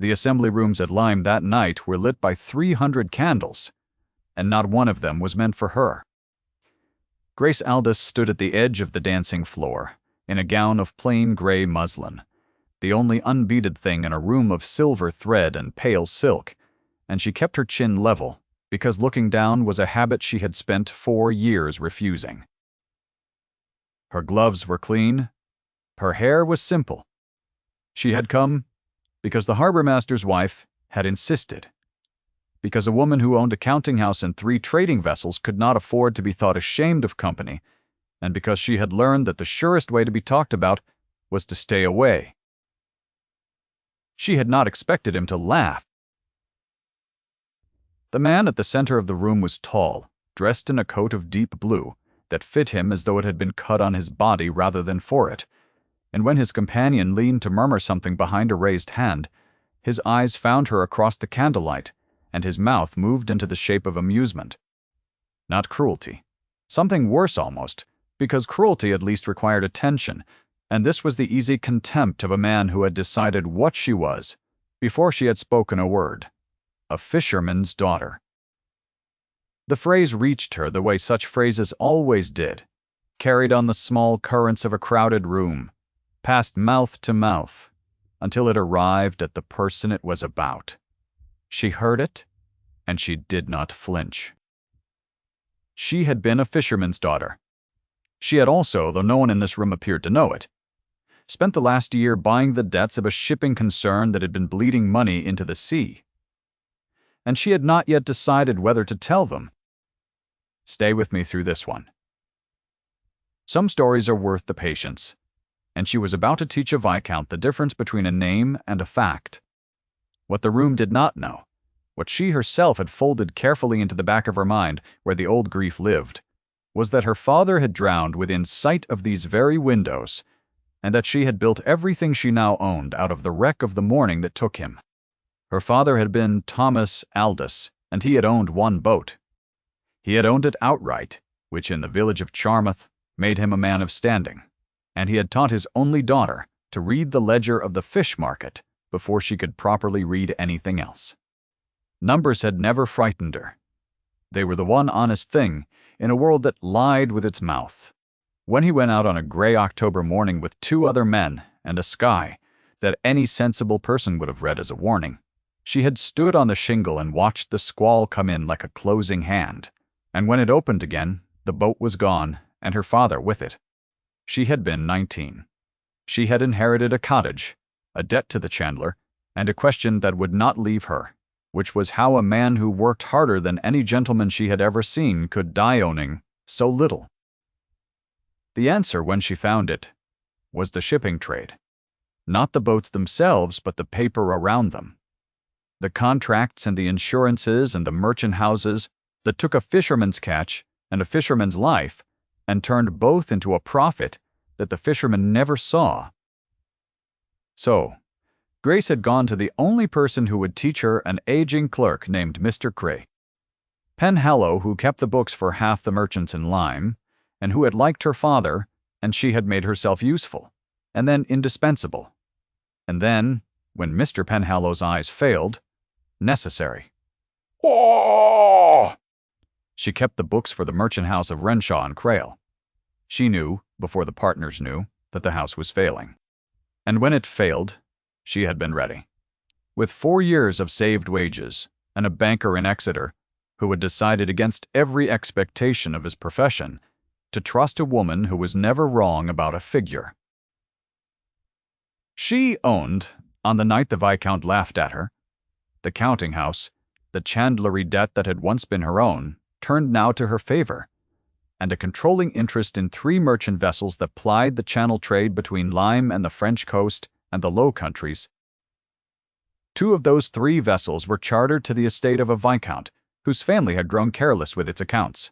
The assembly rooms at Lyme that night were lit by 300 candles, and not one of them was meant for her. Grace Aldous stood at the edge of the dancing floor, in a gown of plain gray muslin, the only unbeaded thing in a room of silver thread and pale silk, and she kept her chin level, because looking down was a habit she had spent 4 years refusing. Her gloves were clean. Her hair was simple. She had come because the harbor master's wife had insisted. Because a woman who owned a counting house and 3 trading vessels could not afford to be thought ashamed of company, and because she had learned that the surest way to be talked about was to stay away. She had not expected him to laugh. The man at the center of the room was tall, dressed in a coat of deep blue that fit him as though it had been cut on his body rather than for it, and when his companion leaned to murmur something behind a raised hand, his eyes found her across the candlelight, and his mouth moved into the shape of amusement. Not cruelty. Something worse almost, because cruelty at least required attention, and this was the easy contempt of a man who had decided what she was, before she had spoken a word. A fisherman's daughter. The phrase reached her the way such phrases always did, carried on the small currents of a crowded room, passed mouth to mouth, until it arrived at the person it was about. She heard it, and she did not flinch. She had been a fisherman's daughter. She had also, though no one in this room appeared to know it, spent the last year buying the debts of a shipping concern that had been bleeding money into the sea. And she had not yet decided whether to tell them. Stay with me through this one. Some stories are worth the patience, and she was about to teach a Viscount the difference between a name and a fact. What the room did not know, what she herself had folded carefully into the back of her mind where the old grief lived, was that her father had drowned within sight of these very windows, and that she had built everything she now owned out of the wreck of the morning that took him. Her father had been Thomas Aldous, and he had owned 1 boat. He had owned it outright, which in the village of Charmouth made him a man of standing, and he had taught his only daughter to read the ledger of the fish market before she could properly read anything else. Numbers had never frightened her. They were the one honest thing in a world that lied with its mouth. When he went out on a gray October morning with 2 other men and a sky that any sensible person would have read as a warning, she had stood on the shingle and watched the squall come in like a closing hand, and when it opened again, the boat was gone, and her father with it. She had been 19. She had inherited a cottage, a debt to the chandler, and a question that would not leave her, which was how a man who worked harder than any gentleman she had ever seen could die owning so little. The answer, when she found it, was the shipping trade. Not the boats themselves, but the paper around them. The contracts and the insurances and the merchant houses that took a fisherman's catch and a fisherman's life and turned both into a profit that the fisherman never saw. So, Grace had gone to the only person who would teach her, an aging clerk named Mr. Cray. Penhallow, who kept the books for half the merchants in Lyme, and who had liked her father, and she had made herself useful, and then indispensable. And then, when Mr. Penhallow's eyes failed, necessary. Oh! She kept the books for the merchant house of Renshaw and Crail. She knew, before the partners knew, that the house was failing. And when it failed, she had been ready. With 4 years of saved wages, and a banker in Exeter, who had decided against every expectation of his profession, to trust a woman who was never wrong about a figure. She owned, on the night the Viscount laughed at her, the counting house, the chandlery debt that had once been her own, turned now to her favor, and a controlling interest in 3 merchant vessels that plied the Channel trade between Lyme and the French coast and the Low Countries. 2 of those 3 vessels were chartered to the estate of a Viscount, whose family had grown careless with its accounts.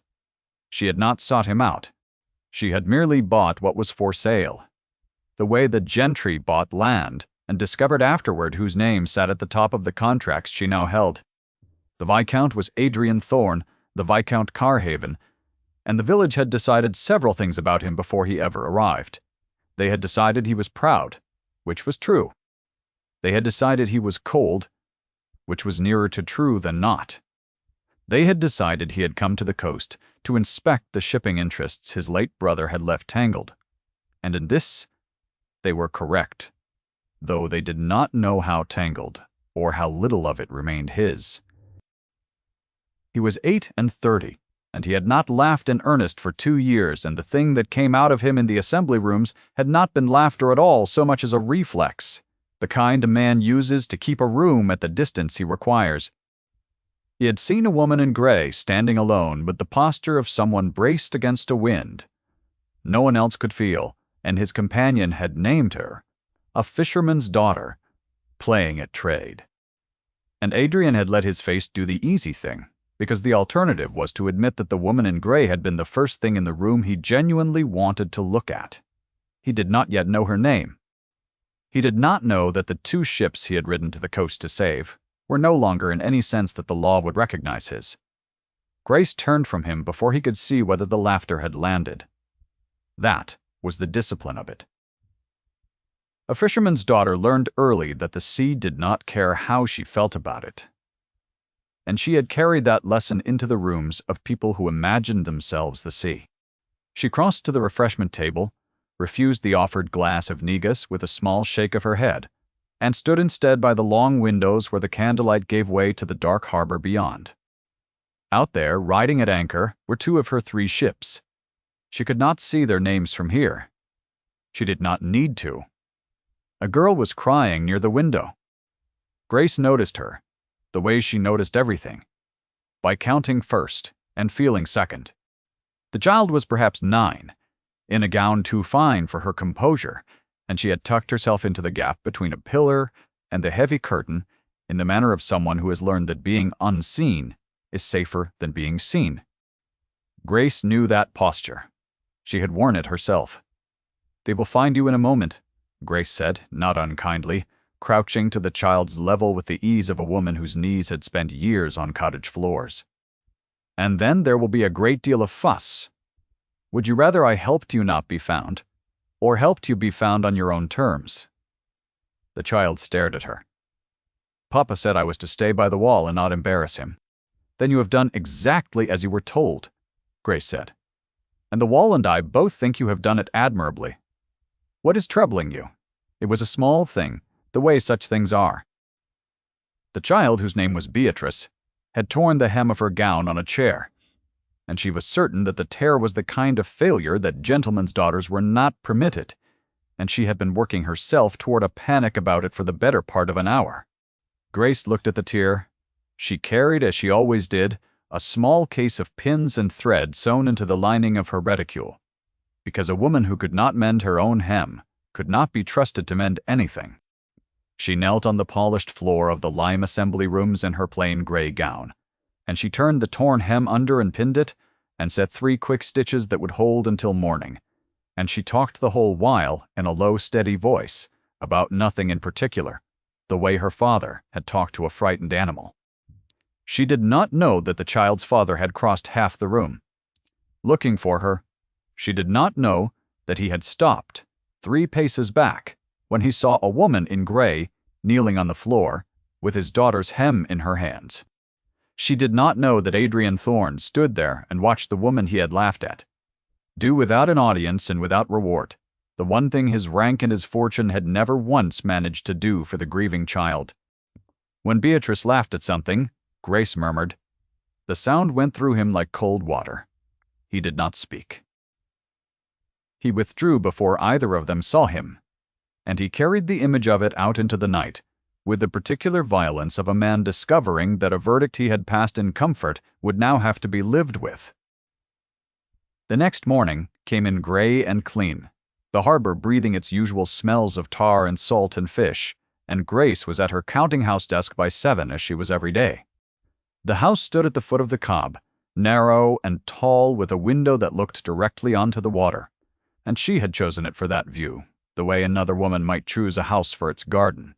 She had not sought him out. She had merely bought what was for sale, the way the gentry bought land, and discovered afterward whose name sat at the top of the contracts she now held. The Viscount was Adrian Thorne, the Viscount Carhaven, and the village had decided several things about him before he ever arrived. They had decided he was proud, which was true. They had decided he was cold, which was nearer to true than not. They had decided he had come to the coast to inspect the shipping interests his late brother had left tangled. And in this, they were correct, though they did not know how tangled, or how little of it remained his. He was 38, and he had not laughed in earnest for 2 years, and the thing that came out of him in the assembly rooms had not been laughter at all so much as a reflex, the kind a man uses to keep a room at the distance he requires. He had seen a woman in gray standing alone with the posture of someone braced against a wind. No one else could feel, and his companion had named her, a fisherman's daughter, playing at trade. And Adrian had let his face do the easy thing, because the alternative was to admit that the woman in gray had been the first thing in the room he genuinely wanted to look at. He did not yet know her name. He did not know that the 2 ships he had ridden to the coast to save were no longer in any sense that the law would recognize his. Grace turned from him before he could see whether the laughter had landed. That was the discipline of it. A fisherman's daughter learned early that the sea did not care how she felt about it. And she had carried that lesson into the rooms of people who imagined themselves the sea. She crossed to the refreshment table, refused the offered glass of negus with a small shake of her head, and stood instead by the long windows where the candlelight gave way to the dark harbor beyond. Out there, riding at anchor, were 2 of her 3 ships. She could not see their names from here. She did not need to. A girl was crying near the window. Grace noticed her, the way she noticed everything, by counting first and feeling second. The child was perhaps 9, in a gown too fine for her composure, and she had tucked herself into the gap between a pillar and the heavy curtain in the manner of someone who has learned that being unseen is safer than being seen. Grace knew that posture. She had worn it herself. "They will find you in a moment," Grace said, not unkindly, crouching to the child's level with the ease of a woman whose knees had spent years on cottage floors. "And then there will be a great deal of fuss. Would you rather I helped you not be found, or helped you be found on your own terms?" The child stared at her. "Papa said I was to stay by the wall and not embarrass him." "Then you have done exactly as you were told," Grace said. "And the wall and I both think you have done it admirably. What is troubling you? It was a small thing, the way such things are." The child, whose name was Beatrice, had torn the hem of her gown on a chair, and she was certain that the tear was the kind of failure that gentlemen's daughters were not permitted, and she had been working herself toward a panic about it for the better part of an hour. Grace looked at the tear. She carried, as she always did, a small case of pins and thread sewn into the lining of her reticule, because a woman who could not mend her own hem could not be trusted to mend anything. She knelt on the polished floor of the lime assembly rooms in her plain gray gown, and she turned the torn hem under and pinned it, and set 3 quick stitches that would hold until morning, and she talked the whole while in a low, steady voice, about nothing in particular, the way her father had talked to a frightened animal. She did not know that the child's father had crossed half the room, looking for her. She did not know that he had stopped 3 paces back when he saw a woman in gray kneeling on the floor with his daughter's hem in her hands. She did not know that Adrian Thorne stood there and watched the woman he had laughed at do without an audience and without reward the one thing his rank and his fortune had never once managed to do for the grieving child. When Beatrice laughed at something, Grace murmured. The sound went through him like cold water. He did not speak. He withdrew before either of them saw him, and he carried the image of it out into the night, with the particular violence of a man discovering that a verdict he had passed in comfort would now have to be lived with. The next morning came in gray and clean, the harbor breathing its usual smells of tar and salt and fish, and Grace was at her counting-house desk by 7 as she was every day. The house stood at the foot of the cob, narrow and tall with a window that looked directly onto the water, and she had chosen it for that view, the way another woman might choose a house for its garden.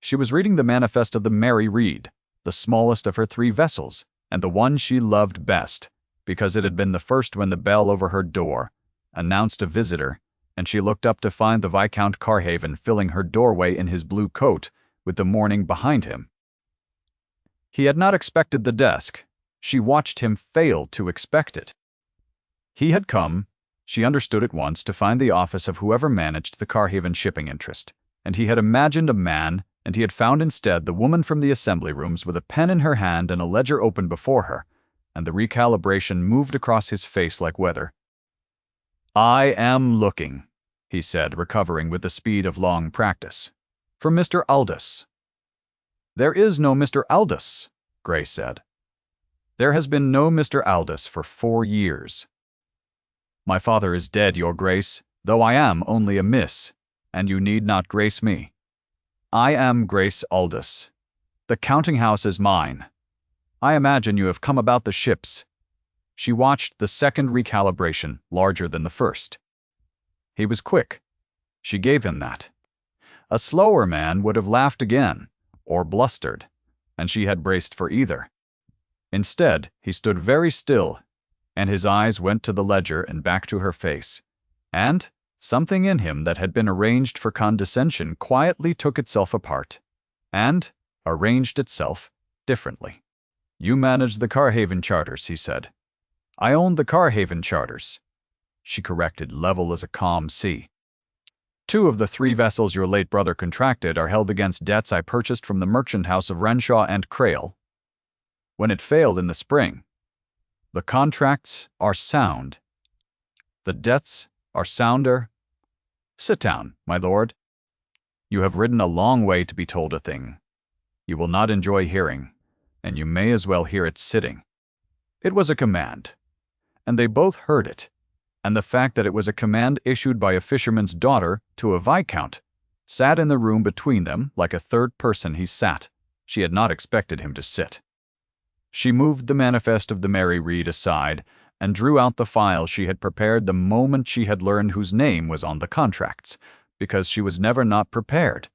She was reading the manifest of the Mary Read, the smallest of her 3 vessels, and the one she loved best, because it had been the first when the bell over her door announced a visitor, and she looked up to find the Viscount Carhaven filling her doorway in his blue coat with the morning behind him. He had not expected the desk. She watched him fail to expect it. He had come, she understood at once, to find the office of whoever managed the Carhaven shipping interest, and he had imagined a man, and he had found instead the woman from the assembly rooms with a pen in her hand and a ledger open before her, and the recalibration moved across his face like weather. "I am looking," he said, recovering with the speed of long practice, "for Mr. Aldous." "There is no Mr. Aldous," Grace said. "There has been no Mr. Aldous for 4 years. My father is dead, Your Grace, though I am only a miss, and you need not grace me. I am Grace Aldous. The counting-house is mine. I imagine you have come about the ships." She watched the second recalibration, larger than the first. He was quick. She gave him that. A slower man would have laughed again, or blustered, and she had braced for either. Instead, he stood very still, and his eyes went to the ledger and back to her face, and something in him that had been arranged for condescension quietly took itself apart, and arranged itself differently. "You manage the Carhaven charters," he said. "I own the Carhaven charters," she corrected, level as a calm sea. "2 of the 3 vessels your late brother contracted are held against debts I purchased from the merchant house of Renshaw and Crail when it failed in the spring. The contracts are sound. The debts are sounder. Sit down, my lord. You have ridden a long way to be told a thing you will not enjoy hearing, and you may as well hear it sitting." It was a command, and they both heard it, and the fact that it was a command issued by a fisherman's daughter to a viscount sat in the room between them like a third person. He sat. She had not expected him to sit. She moved the manifest of the Mary Read aside and drew out the file she had prepared the moment she had learned whose name was on the contracts, because she was never not prepared,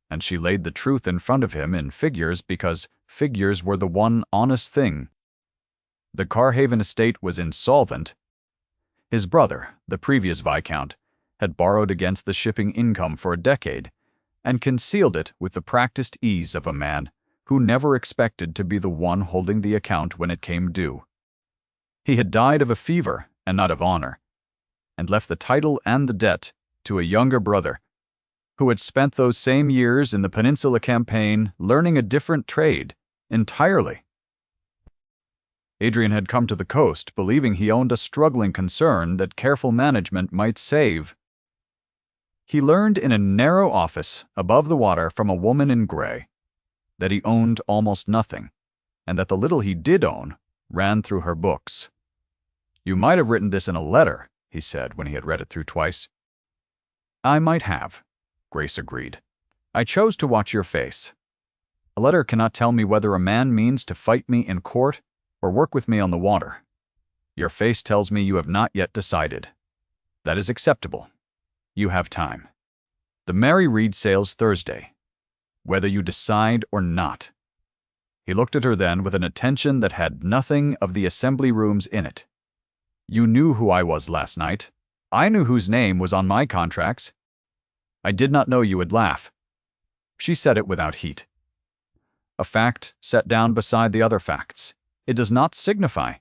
and she laid the truth in front of him in figures because figures were the one honest thing. The Carhaven estate was insolvent. His brother, the previous viscount, had borrowed against the shipping income for a decade, and concealed it with the practiced ease of a man who never expected to be the one holding the account when it came due. He had died of a fever and not of honor, and left the title and the debt to a younger brother, who had spent those same years in the Peninsula campaign learning a different trade entirely. Adrian had come to the coast believing he owned a struggling concern that careful management might save. He learned in a narrow office above the water from a woman in gray that he owned almost nothing, and that the little he did own ran through her books. "You might have written this in a letter," he said when he had read it through twice. "I might have," Grace agreed. "I chose to watch your face. A letter cannot tell me whether a man means to fight me in court or work with me on the water. Your face tells me you have not yet decided. That is acceptable. You have time. The Mary Read sails Thursday, whether you decide or not." He looked at her then with an attention that had nothing of the assembly rooms in it. "You knew who I was last night. I knew whose name was on my contracts. I did not know you would laugh." She said it without heat. "A fact set down beside the other facts. It does not signify.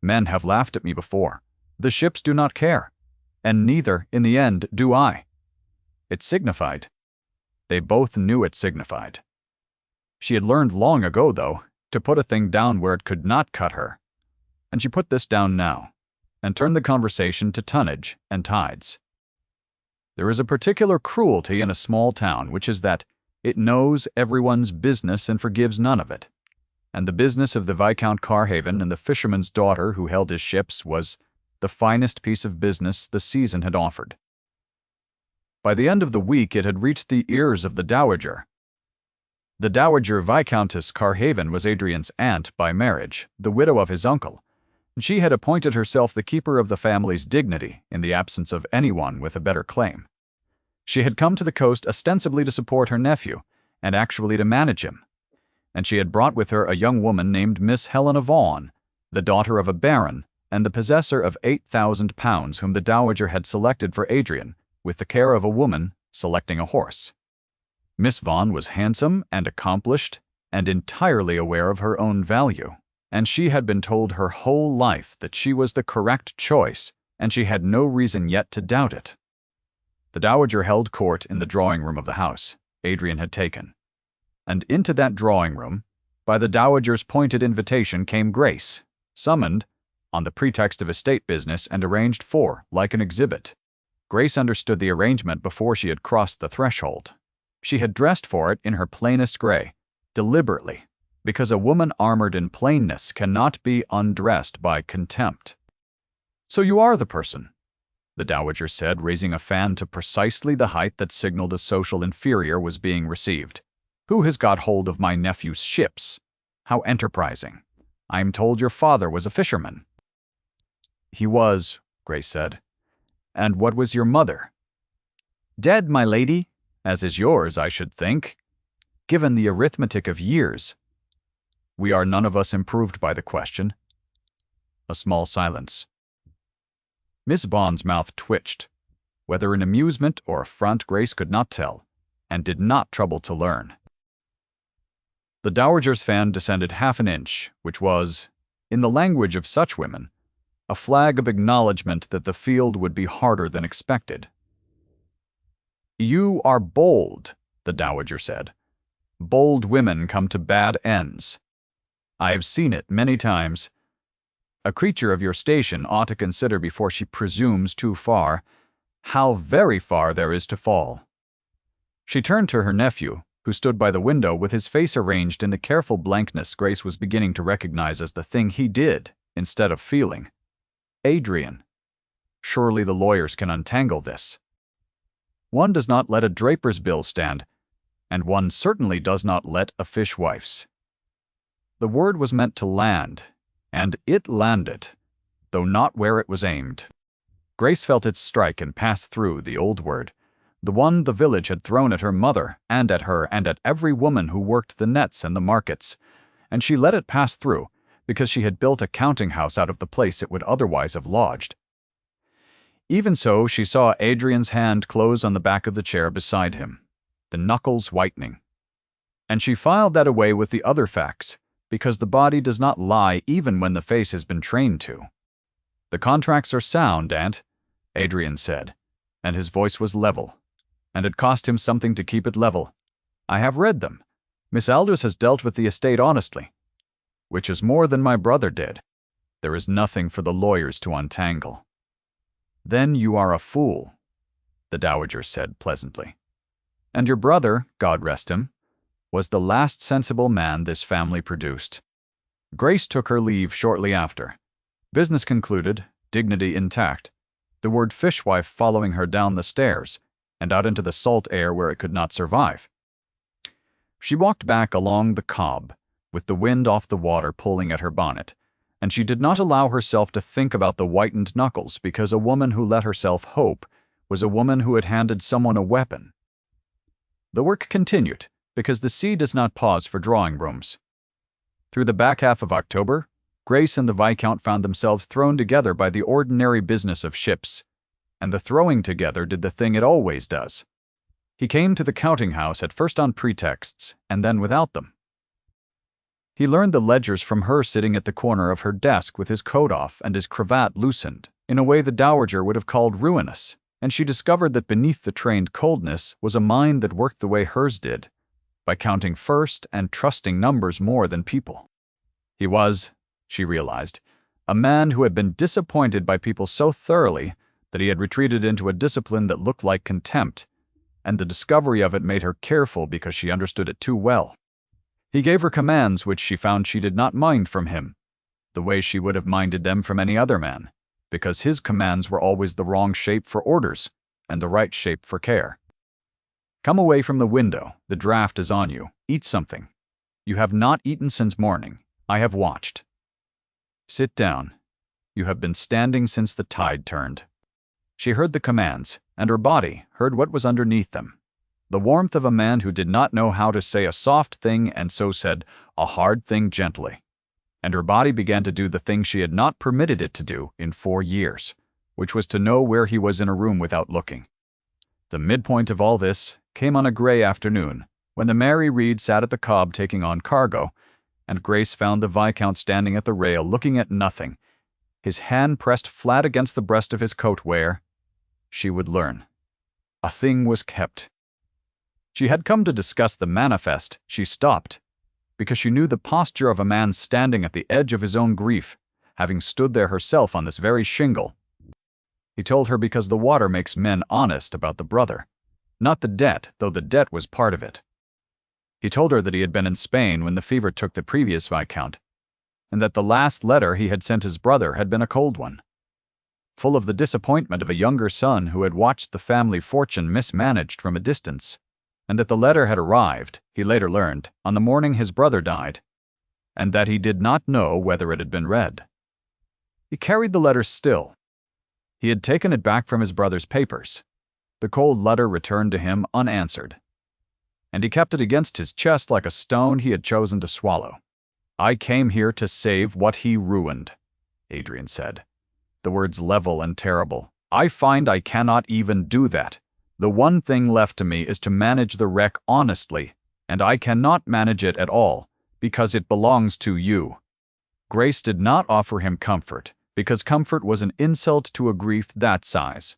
Men have laughed at me before. The ships do not care, and neither, in the end, do I. It signified. They both knew it signified." She had learned long ago, though, to put a thing down where it could not cut her, and she put this down now, and turned the conversation to tonnage and tides. There is a particular cruelty in a small town, which is that it knows everyone's business and forgives none of it. And the business of the Viscount Carhaven and the fisherman's daughter who held his ships was the finest piece of business the season had offered. By the end of the week it had reached the ears of the Dowager. The Dowager Viscountess Carhaven was Adrian's aunt by marriage, the widow of his uncle, and she had appointed herself the keeper of the family's dignity in the absence of anyone with a better claim. She had come to the coast ostensibly to support her nephew, and actually to manage him, and she had brought with her a young woman named Miss Helena Vaughan, the daughter of a baron and the possessor of £8,000 whom the Dowager had selected for Adrian, with the care of a woman selecting a horse. Miss Vaughn was handsome and accomplished and entirely aware of her own value, and she had been told her whole life that she was the correct choice, and she had no reason yet to doubt it. The dowager held court in the drawing room of the house Adrian had taken, and into that drawing room, by the dowager's pointed invitation, came Grace, summoned on the pretext of estate business and arranged for, like an exhibit. Grace understood the arrangement before she had crossed the threshold. She had dressed for it in her plainest gray, deliberately, because a woman armored in plainness cannot be undressed by contempt. "So you are the person," the dowager said, raising a fan to precisely the height that signaled a social inferior was being received. "Who has got hold of my nephew's ships? How enterprising. I am told your father was a fisherman." "He was," Grace said. "And what was your mother?" "Dead, my lady, as is yours, I should think, given the arithmetic of years." We are none of us improved by the question. A small silence. Miss Vaughn's mouth twitched, whether in amusement or affront Grace could not tell, and did not trouble to learn. The dowager's fan descended half an inch, which was, in the language of such women, a flag of acknowledgment that the field would be harder than expected. "You are bold," the dowager said. "Bold women come to bad ends. I have seen it many times. A creature of your station ought to consider before she presumes too far, how very far there is to fall." She turned to her nephew, who stood by the window with his face arranged in the careful blankness Grace was beginning to recognize as the thing he did, instead of feeling. "Adrian, surely the lawyers can untangle this. One does not let a draper's bill stand, and one certainly does not let a fishwife's." The word was meant to land, and it landed, though not where it was aimed. Grace felt it strike and pass through the old word, the one the village had thrown at her mother and at her and at every woman who worked the nets and the markets, and she let it pass through because she had built a counting-house out of the place it would otherwise have lodged. Even so, she saw Adrian's hand close on the back of the chair beside him, the knuckles whitening. And she filed that away with the other facts, because the body does not lie even when the face has been trained to. "The contracts are sound, Aunt," Adrian said, and his voice was level, and it cost him something to keep it level. "I have read them. Miss Aldous has dealt with the estate honestly, which is more than my brother did. There is nothing for the lawyers to untangle." "Then you are a fool," the dowager said pleasantly. "And your brother, God rest him, was the last sensible man this family produced." Grace took her leave shortly after. Business concluded, dignity intact, the word fishwife following her down the stairs and out into the salt air where it could not survive. She walked back along the cob, with the wind off the water pulling at her bonnet, and she did not allow herself to think about the whitened knuckles, because a woman who let herself hope was a woman who had handed someone a weapon. The work continued, because the sea does not pause for drawing rooms. Through the back half of October, Grace and the Viscount found themselves thrown together by the ordinary business of ships, and the throwing together did the thing it always does. He came to the counting-house at first on pretexts, and then without them. He learned the ledgers from her sitting at the corner of her desk with his coat off and his cravat loosened, in a way the dowager would have called ruinous, and she discovered that beneath the trained coldness was a mind that worked the way hers did, by counting first and trusting numbers more than people. He was, she realized, a man who had been disappointed by people so thoroughly that he had retreated into a discipline that looked like contempt, and the discovery of it made her careful because she understood it too well. He gave her commands which she found she did not mind from him, the way she would have minded them from any other man, because his commands were always the wrong shape for orders and the right shape for care. "Come away from the window, the draft is on you. Eat something. You have not eaten since morning. I have watched. Sit down. You have been standing since the tide turned." She heard the commands, and her body heard what was underneath them. The warmth of a man who did not know how to say a soft thing and so said a hard thing gently. And her body began to do the thing she had not permitted it to do in 4 years, which was to know where he was in a room without looking. The midpoint of all this came on a gray afternoon, when the Mary Reed sat at the cob taking on cargo, and Grace found the Viscount standing at the rail looking at nothing, his hand pressed flat against the breast of his coat where, she would learn, a thing was kept. She had come to discuss the manifest. She stopped, because she knew the posture of a man standing at the edge of his own grief, having stood there herself on this very shingle. He told her because the water makes men honest about the brother, not the debt, though the debt was part of it. He told her that he had been in Spain when the fever took the previous Viscount, and that the last letter he had sent his brother had been a cold one, full of the disappointment of a younger son who had watched the family fortune mismanaged from a distance, and that the letter had arrived, he later learned, on the morning his brother died, and that he did not know whether it had been read. He carried the letter still. He had taken it back from his brother's papers, the cold letter returned to him unanswered, and he kept it against his chest like a stone he had chosen to swallow. "I came here to save what he ruined," Adrian said, the words level and terrible. "I find I cannot even do that. The one thing left to me is to manage the wreck honestly, and I cannot manage it at all, because it belongs to you." Grace did not offer him comfort, because comfort was an insult to a grief that size.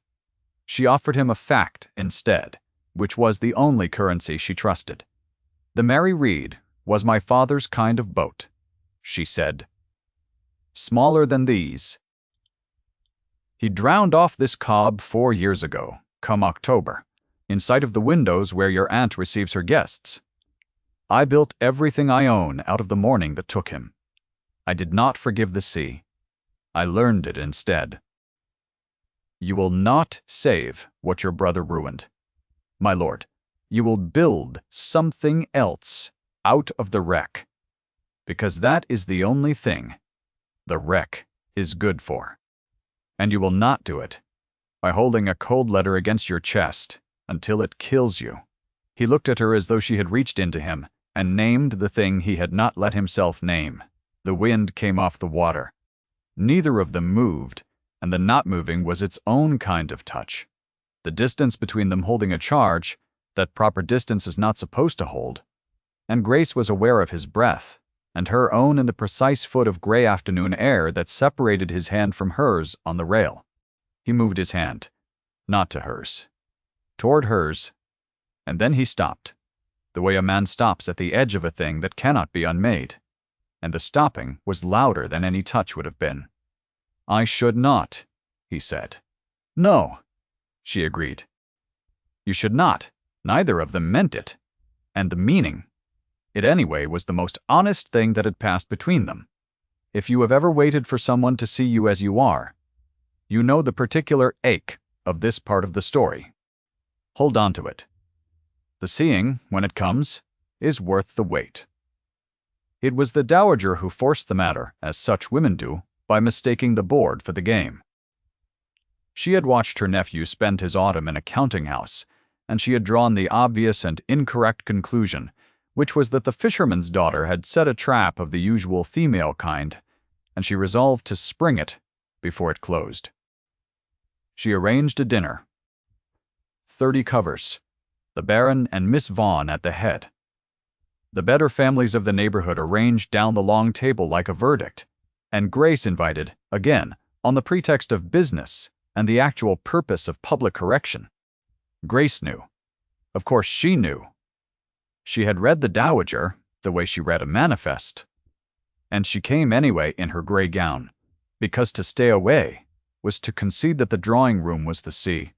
She offered him a fact instead, which was the only currency she trusted. "The Mary Reed was my father's kind of boat," she said. "Smaller than these. He drowned off this cob 4 years ago, come October, in sight of the windows where your aunt receives her guests. I built everything I own out of the morning that took him. I did not forgive the sea. I learned it instead. You will not save what your brother ruined, my lord. You will build something else out of the wreck, because that is the only thing the wreck is good for. And you will not do it by holding a cold letter against your chest until it kills you." He looked at her as though she had reached into him and named the thing he had not let himself name. The wind came off the water. Neither of them moved, and the not moving was its own kind of touch. The distance between them holding a charge that proper distance is not supposed to hold, and Grace was aware of his breath, and her own in the precise foot of gray afternoon air that separated his hand from hers on the rail. He moved his hand, not to hers, toward hers, and then he stopped, the way a man stops at the edge of a thing that cannot be unmade, and the stopping was louder than any touch would have been. "I should not," he said. "No," she agreed. "You should not." Neither of them meant it, and the meaning, it anyway, was the most honest thing that had passed between them. If you have ever waited for someone to see you as you are, you know the particular ache of this part of the story. Hold on to it. The seeing, when it comes, is worth the wait. It was the dowager who forced the matter, as such women do, by mistaking the board for the game. She had watched her nephew spend his autumn in a counting house, and she had drawn the obvious and incorrect conclusion, which was that the fisherman's daughter had set a trap of the usual female kind, and she resolved to spring it before it closed. She arranged a dinner. 30 covers, the Baron and Miss Vaughan at the head. The better families of the neighborhood arranged down the long table like a verdict, and Grace invited, again, on the pretext of business and the actual purpose of public correction. Grace knew. Of course she knew. She had read the dowager the way she read a manifest, and she came anyway in her gray gown, because to stay away was to concede that the drawing room was the sea,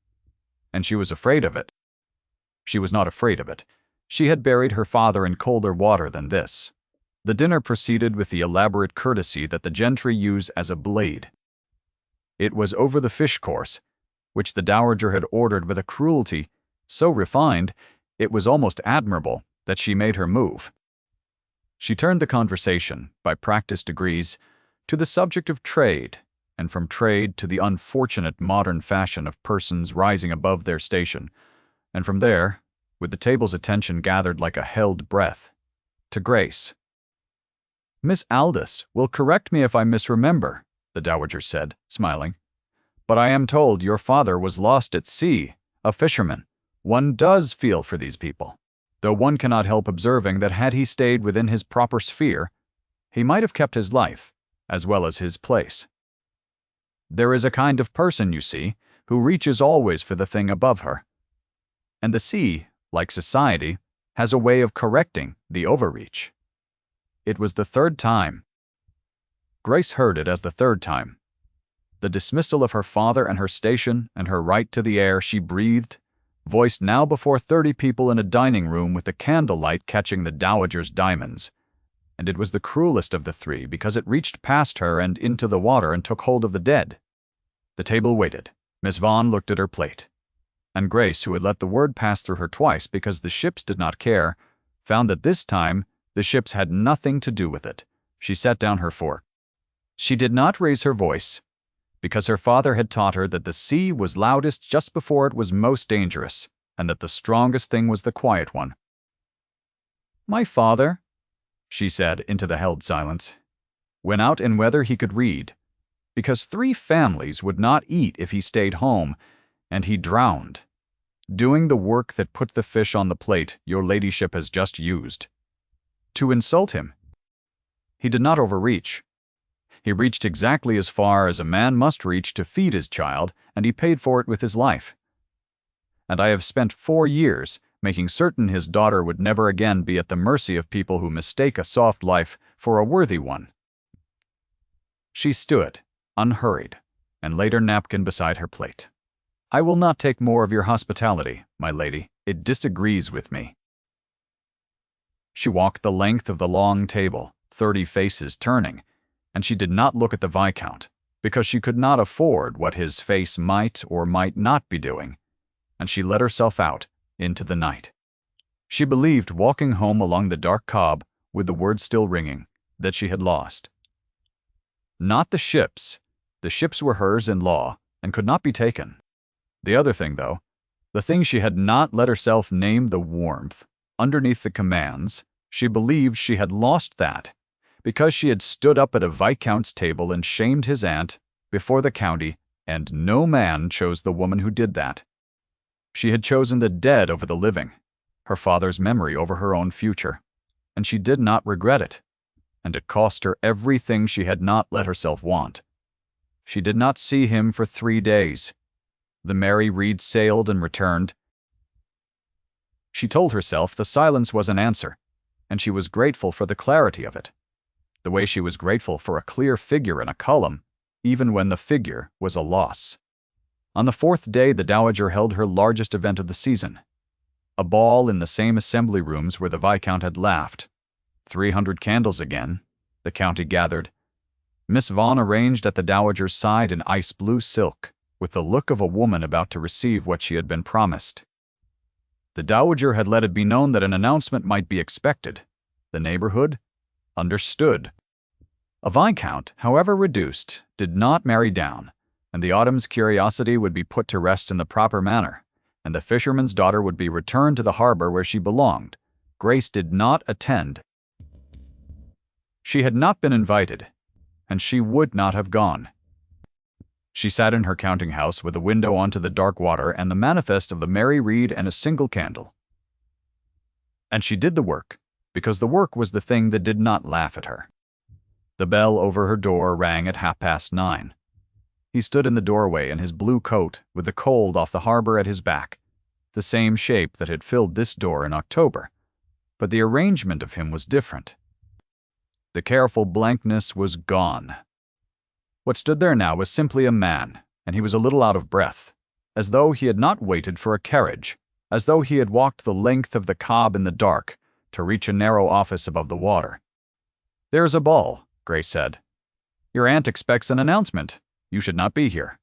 and she was afraid of it. She was not afraid of it. She had buried her father in colder water than this. The dinner proceeded with the elaborate courtesy that the gentry use as a blade. It was over the fish course, which the dowager had ordered with a cruelty so refined it was almost admirable that she made her move. She turned the conversation, by practiced degrees, to the subject of trade, and from trade to the unfortunate modern fashion of persons rising above their station, and from there, with the table's attention gathered like a held breath, to Grace. "Miss Aldous will correct me if I misremember," the dowager said, smiling, "but I am told your father was lost at sea, a fisherman. One does feel for these people." though one cannot help observing that had he stayed within his proper sphere, he might have kept his life, as well as his place. There is a kind of person, you see, who reaches always for the thing above her. And the sea, like society, has a way of correcting the overreach. It was the third time. Grace heard it as the third time. The dismissal of her father and her station and her right to the air she breathed, voiced now before 30 people in a dining room with the candlelight catching the dowager's diamonds. And it was the cruelest of the three because it reached past her and into the water and took hold of the dead. The table waited. Miss Vaughn looked at her plate. And Grace, who had let the word pass through her twice because the ships did not care, found that this time the ships had nothing to do with it. She set down her fork. She did not raise her voice, because her father had taught her that the sea was loudest just before it was most dangerous, and that the strongest thing was the quiet one. "My father," she said into the held silence, "went out in weather he could read, because 3 families would not eat if he stayed home, and he drowned, doing the work that put the fish on the plate your ladyship has just used. To insult him. He did not overreach. He reached exactly as far as a man must reach to feed his child, and he paid for it with his life. And I have spent 4 years making certain his daughter would never again be at the mercy of people who mistake a soft life for a worthy one." She stood, unhurried, and laid her napkin beside her plate. "I will not take more of your hospitality, my lady. It disagrees with me." She walked the length of the long table, 30 faces turning, and she did not look at the Viscount, because she could not afford what his face might or might not be doing, and she let herself out into the night. She believed, walking home along the dark cob, with the words still ringing, that she had lost. Not the ships. The ships were hers in law, and could not be taken. The other thing, though, the thing she had not let herself name, the warmth, underneath the commands, she believed she had lost that, because she had stood up at a viscount's table and shamed his aunt before the county, and no man chose the woman who did that. She had chosen the dead over the living, her father's memory over her own future, and she did not regret it, and it cost her everything she had not let herself want. She did not see him for 3 days. The Mary Read sailed and returned. She told herself the silence was an answer, and she was grateful for the clarity of it, the way she was grateful for a clear figure in a column, even when the figure was a loss. On the 4th day the Dowager held her largest event of the season, a ball in the same assembly rooms where the Viscount had laughed. 300 candles again, the county gathered. Miss Vaughn arranged at the Dowager's side in ice blue silk, with the look of a woman about to receive what she had been promised. The Dowager had let it be known that an announcement might be expected. The neighborhood understood. A Viscount, however reduced, did not marry down, and the autumn's curiosity would be put to rest in the proper manner, and the fisherman's daughter would be returned to the harbor where she belonged. Grace did not attend. She had not been invited, and she would not have gone. She sat in her counting house with a window onto the dark water and the manifest of the Mary Read and a single candle. And she did the work, because the work was the thing that did not laugh at her. The bell over her door rang at 9:30. He stood in the doorway in his blue coat with the cold off the harbor at his back, the same shape that had filled this door in October, but the arrangement of him was different. The careful blankness was gone. What stood there now was simply a man, and he was a little out of breath, as though he had not waited for a carriage, as though he had walked the length of the cob in the dark to reach a narrow office above the water. "There is a ball," Grace said. "Your aunt expects an announcement. You should not be here."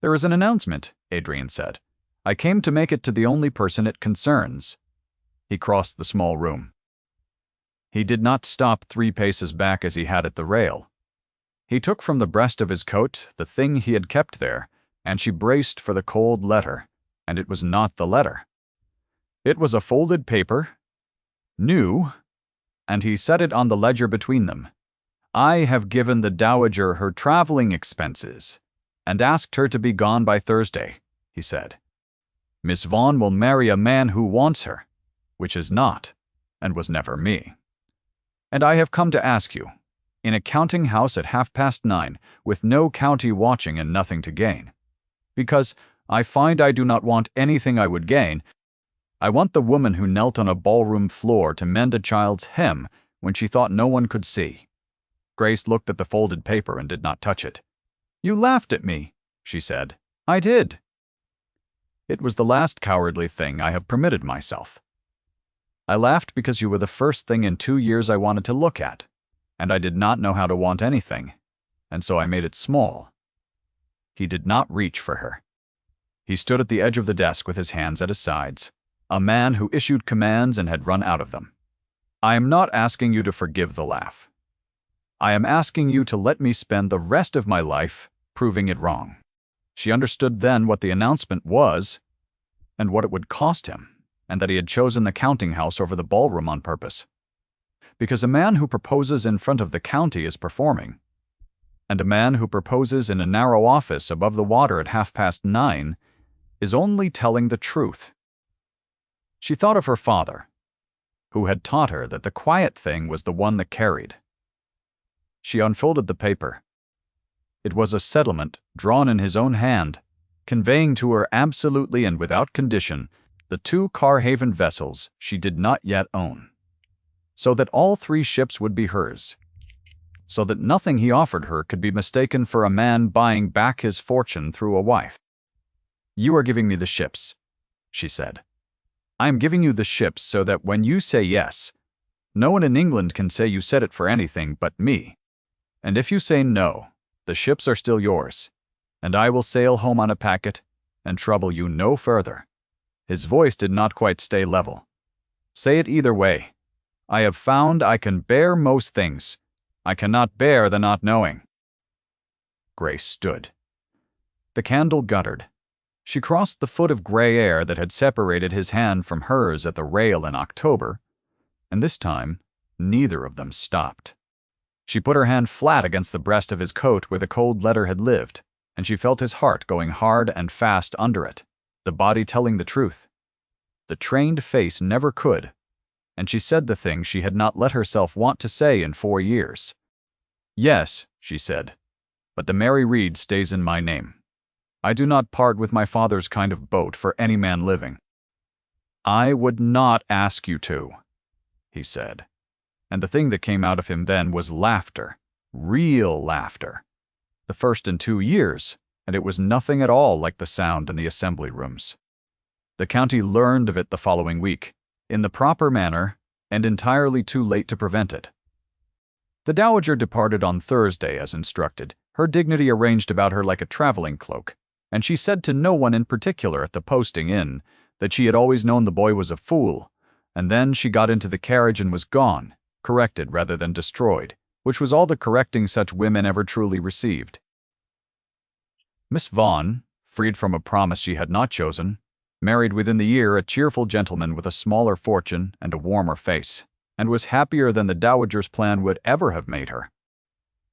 "There is an announcement," Adrian said. "I came to make it to the only person it concerns." He crossed the small room. He did not stop 3 paces back as he had at the rail. He took from the breast of his coat the thing he had kept there, and she braced for the cold letter, and it was not the letter. It was a folded paper, new, and he set it on the ledger between them. "I have given the Dowager her traveling expenses, and asked her to be gone by Thursday," he said. "Miss Vaughn will marry a man who wants her. which is not, and was never me. And I have come to ask you, in a counting house at 9:30, with no county watching and nothing to gain, because I find I do not want anything I would gain. I want the woman who knelt on a ballroom floor to mend a child's hem when she thought no one could see. Grace looked at the folded paper and did not touch it. "You laughed at me," she said. "I did." "It was the last cowardly thing I have permitted myself. I laughed because you were the first thing in 2 years I wanted to look at, and I did not know how to want anything, and so I made it small." He did not reach for her. He stood at the edge of the desk with his hands at his sides, a man who issued commands and had run out of them. "I am not asking you to forgive the laugh. I am asking you to let me spend the rest of my life proving it wrong." She understood then what the announcement was and what it would cost him, and that he had chosen the counting house over the ballroom on purpose. Because a man who proposes in front of the county is performing, and a man who proposes in a narrow office above the water at 9:30 is only telling the truth. She thought of her father, who had taught her that the quiet thing was the one that carried. She unfolded the paper. It was a settlement drawn in his own hand, conveying to her absolutely and without condition the 2 Carhaven vessels she did not yet own, so that all 3 ships would be hers, so that nothing he offered her could be mistaken for a man buying back his fortune through a wife. "You are giving me the ships," she said. "I am giving you the ships so that when you say yes, no one in England can say you said it for anything but me. And if you say no, the ships are still yours, and I will sail home on a packet and trouble you no further." His voice did not quite stay level. "Say it either way. I have found I can bear most things. I cannot bear the not knowing." Grace stood. The candle guttered. She crossed the foot of gray air that had separated his hand from hers at the rail in October, and this time neither of them stopped. She put her hand flat against the breast of his coat where the cold letter had lived, and she felt his heart going hard and fast under it, the body telling the truth. The trained face never could, and she said the thing she had not let herself want to say in 4 years. "Yes," she said, "but the Mary Read stays in my name. I do not part with my father's kind of boat for any man living." "I would not ask you to," he said. And the thing that came out of him then was laughter, real laughter. The first in 2 years, and it was nothing at all like the sound in the assembly rooms. The county learned of it the following week, in the proper manner, and entirely too late to prevent it. The dowager departed on Thursday as instructed, her dignity arranged about her like a traveling cloak, and she said to no one in particular at the posting inn that she had always known the boy was a fool, and then she got into the carriage and was gone, corrected rather than destroyed, which was all the correcting such women ever truly received. Miss Vaughan, freed from a promise she had not chosen, married within the year a cheerful gentleman with a smaller fortune and a warmer face, and was happier than the dowager's plan would ever have made her.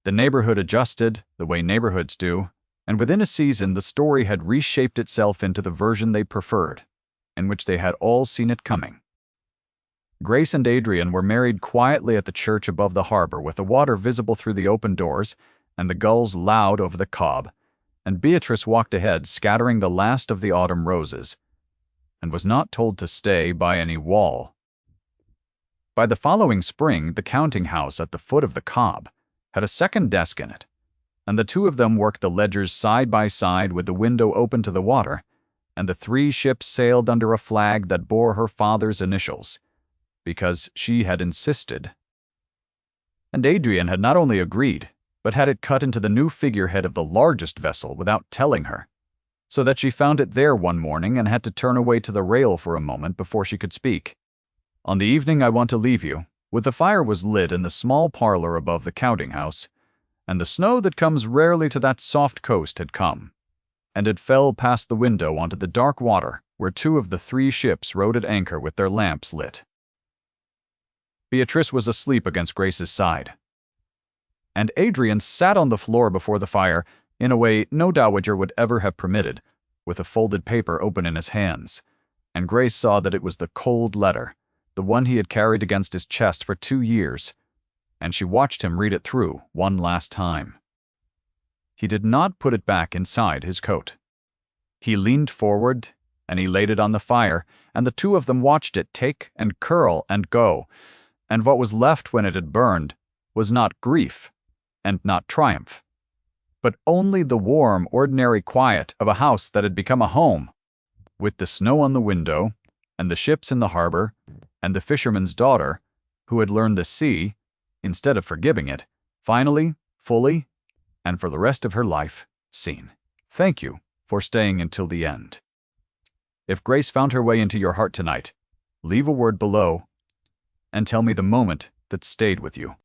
The neighborhood adjusted, the way neighborhoods do, and within a season the story had reshaped itself into the version they preferred, in which they had all seen it coming. Grace and Adrian were married quietly at the church above the harbor with the water visible through the open doors and the gulls loud over the cob, and Beatrice walked ahead scattering the last of the autumn roses, and was not told to stay by any wall. By the following spring, the counting house at the foot of the cob had a second desk in it, and the 2 of them worked the ledgers side by side with the window open to the water, and the 3 ships sailed under a flag that bore her father's initials, because she had insisted. And Adrian had not only agreed, but had it cut into the new figurehead of the largest vessel without telling her, so that she found it there one morning and had to turn away to the rail for a moment before she could speak. "On the evening I want to leave you, with the fire was lit in the small parlor above the counting house, and the snow that comes rarely to that soft coast had come, and it fell past the window onto the dark water where 2 of the 3 ships rode at anchor with their lamps lit." Beatrice was asleep against Grace's side, and Adrian sat on the floor before the fire in a way no dowager would ever have permitted, with a folded paper open in his hands, and Grace saw that it was the cold letter, the one he had carried against his chest for 2 years, and she watched him read it through one last time. He did not put it back inside his coat. He leaned forward, and he laid it on the fire, and the two of them watched it take and curl and go, and what was left when it had burned was not grief and not triumph, but only the warm, ordinary quiet of a house that had become a home, with the snow on the window, and the ships in the harbor, and the fisherman's daughter, who had learned the sea, instead of forgiving it, finally, fully, and for the rest of her life, seen. Thank you for staying until the end. If Grace found her way into your heart tonight, leave a word below and tell me the moment that stayed with you.